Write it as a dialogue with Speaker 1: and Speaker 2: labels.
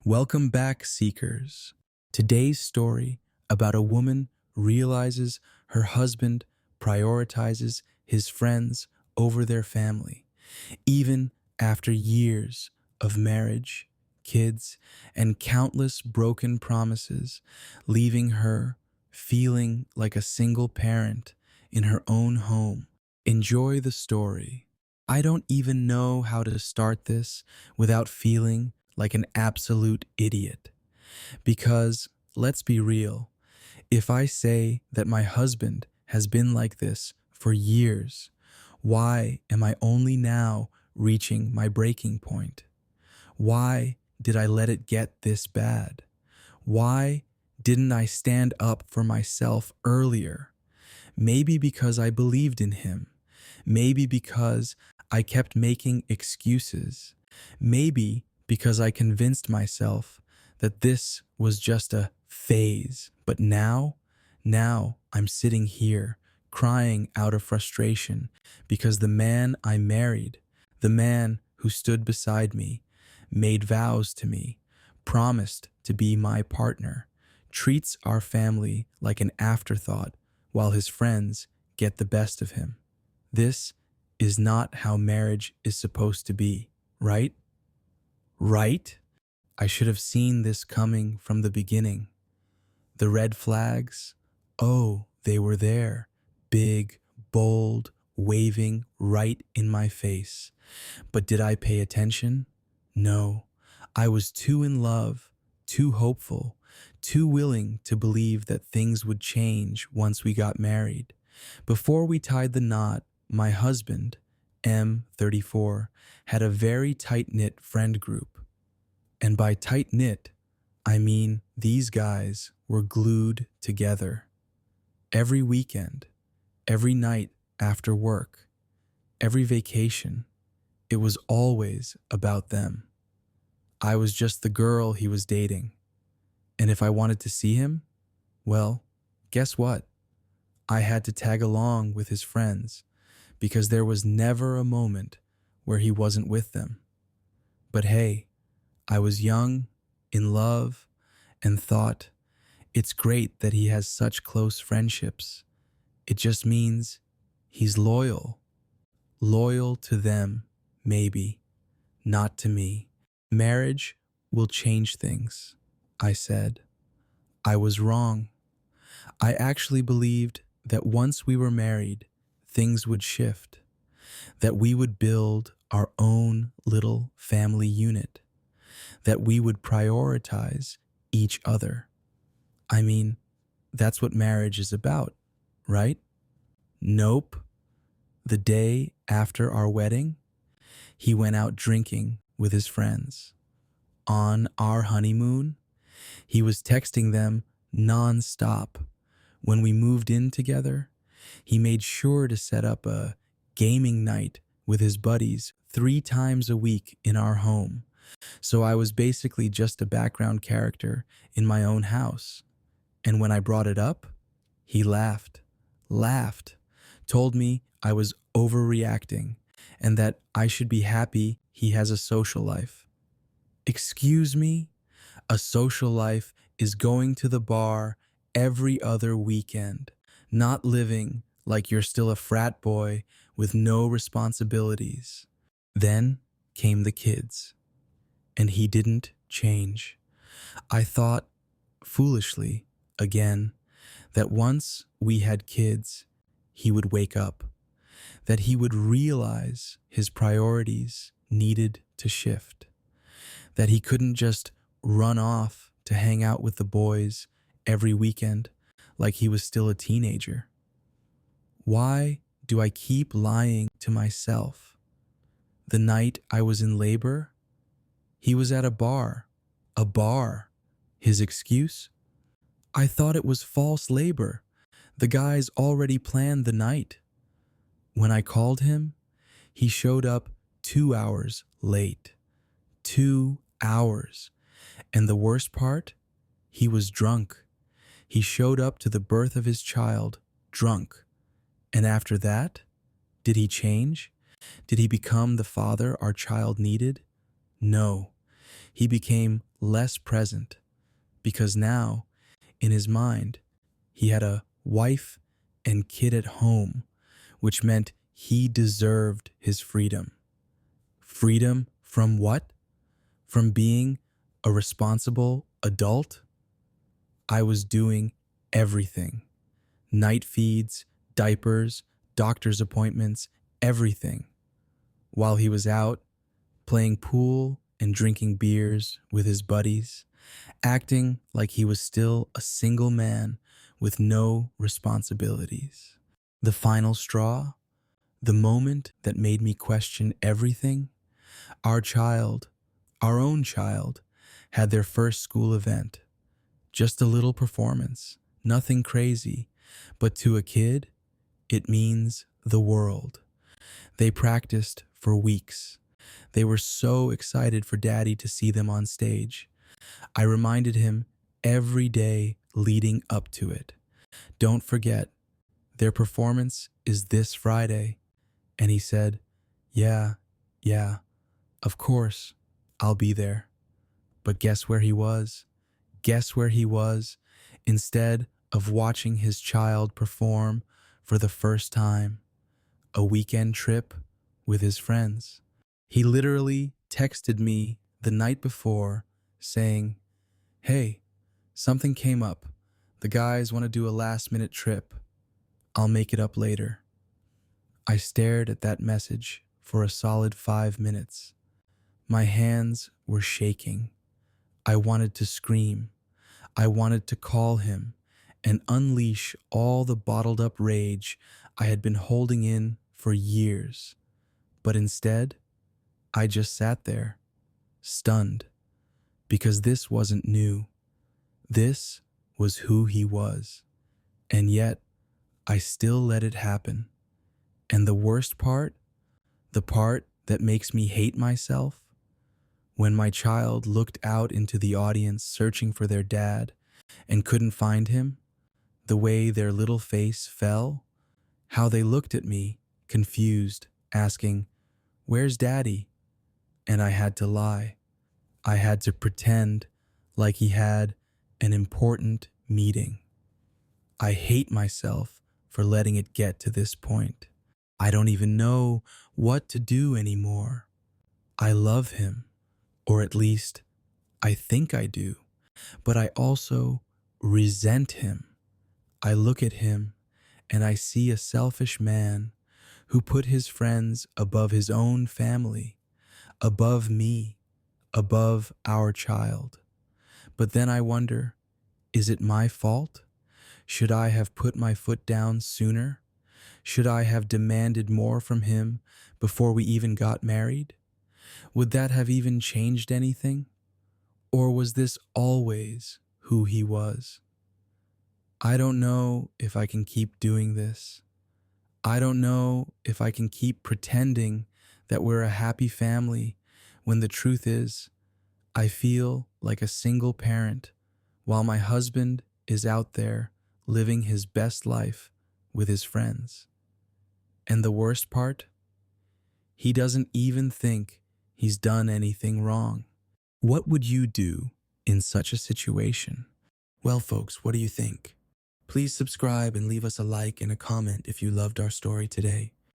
Speaker 1: Welcome back, Seekers. Today's story about a woman realizes her husband prioritizes his friends over their family, even after years of marriage, kids, and countless broken promises, leaving her feeling like a single parent in her own home. Enjoy the story. I don't even know how to start this without feeling like an absolute idiot. Because, let's be real, if I say that my husband has been like this for years, why am I only now reaching my breaking point? Why did I let it get this bad? Why didn't I stand up for myself earlier? Maybe because I believed in him. Maybe because I kept making excuses. Maybe because I convinced myself that this was just a phase. But now I'm sitting here crying out of frustration because the man I married, the man who stood beside me, made vows to me, promised to be my partner, treats our family like an afterthought while his friends get the best of him. This is not how marriage is supposed to be, right? Right? I should have seen this coming from the beginning. The red flags, oh, they were there, big, bold, waving right in my face. But did I pay attention? No. I was too in love, too hopeful, too willing to believe that things would change once we got married. Before we tied the knot, my husband, M34, had a very tight-knit friend group. And by tight-knit, I mean these guys were glued together. Every weekend, every night after work, every vacation, it was always about them. I was just the girl he was dating. And if I wanted to see him, well, guess what? I had to tag along with his friends because there was never a moment where he wasn't with them. But hey, I was young, in love, and thought, it's great that he has such close friendships. It just means he's loyal. Loyal to them, maybe, not to me. Marriage will change things, I said. I was wrong. I actually believed that once we were married, things would shift, that we would build our own little family unit, that we would prioritize each other. I mean, that's what marriage is about, right? Nope. The day after our wedding, he went out drinking with his friends. On our honeymoon, he was texting them non-stop. When we moved in together, he made sure to set up a gaming night with his buddies 3 times a week in our home. So I was basically just a background character in my own house. And when I brought it up, he laughed, told me I was overreacting and that I should be happy he has a social life. Excuse me? A social life is going to the bar every other weekend, not living like you're still a frat boy with no responsibilities. Then came the kids, and he didn't change. I thought, foolishly, again, that once we had kids, he would wake up, that he would realize his priorities needed to shift, that he couldn't just run off to hang out with the boys every weekend like he was still a teenager. Why do I keep lying to myself? The night I was in labor, he was at a bar. A bar. His excuse? I thought it was false labor. The guys already planned the night. When I called him, he showed up 2 hours late. 2 hours. And the worst part? He was drunk. He showed up to the birth of his child drunk. And after that, did he change? Did he become the father our child needed? No. He became less present, because now, in his mind, he had a wife and kid at home, which meant he deserved his freedom. Freedom from what? From being a responsible adult? I was doing everything. Night feeds, diapers, doctor's appointments, everything. While he was out playing pool and drinking beers with his buddies, acting like he was still a single man with no responsibilities. The final straw, the moment that made me question everything, our child, our own child, had their first school event. Just a little performance, nothing crazy, but to a kid, it means the world. They practiced for weeks. They were so excited for Daddy to see them on stage. I reminded him every day leading up to it. Don't forget, their performance is this Friday. And he said, yeah, of course, I'll be there. But guess where he was? Guess where he was? Instead of watching his child perform for the first time, a weekend trip with his friends. He literally texted me the night before saying, "Hey, something came up. The guys want to do a last-minute trip. I'll make it up later." I stared at that message for a solid 5 minutes. My hands were shaking. I wanted to scream. I wanted to call him and unleash all the bottled up rage I had been holding in for years. But instead, I just sat there, stunned, because this wasn't new. This was who he was. And yet, I still let it happen. And the worst part, the part that makes me hate myself, when my child looked out into the audience searching for their dad and couldn't find him, the way their little face fell, how they looked at me, confused, asking, "Where's Daddy?" And I had to lie. I had to pretend like he had an important meeting. I hate myself for letting it get to this point. I don't even know what to do anymore. I love him, or at least I think I do, but I also resent him. I look at him and I see a selfish man who put his friends above his own family, above me, above our child. But then I wonder, is it my fault? Should I have put my foot down sooner? Should I have demanded more from him before we even got married? Would that have even changed anything? Or was this always who he was? I don't know if I can keep doing this. I don't know if I can keep pretending that we're a happy family when the truth is, I feel like a single parent while my husband is out there living his best life with his friends. And the worst part? He doesn't even think he's done anything wrong. What would you do in such a situation? Well, folks, what do you think? Please subscribe and leave us a like and a comment if you loved our story today.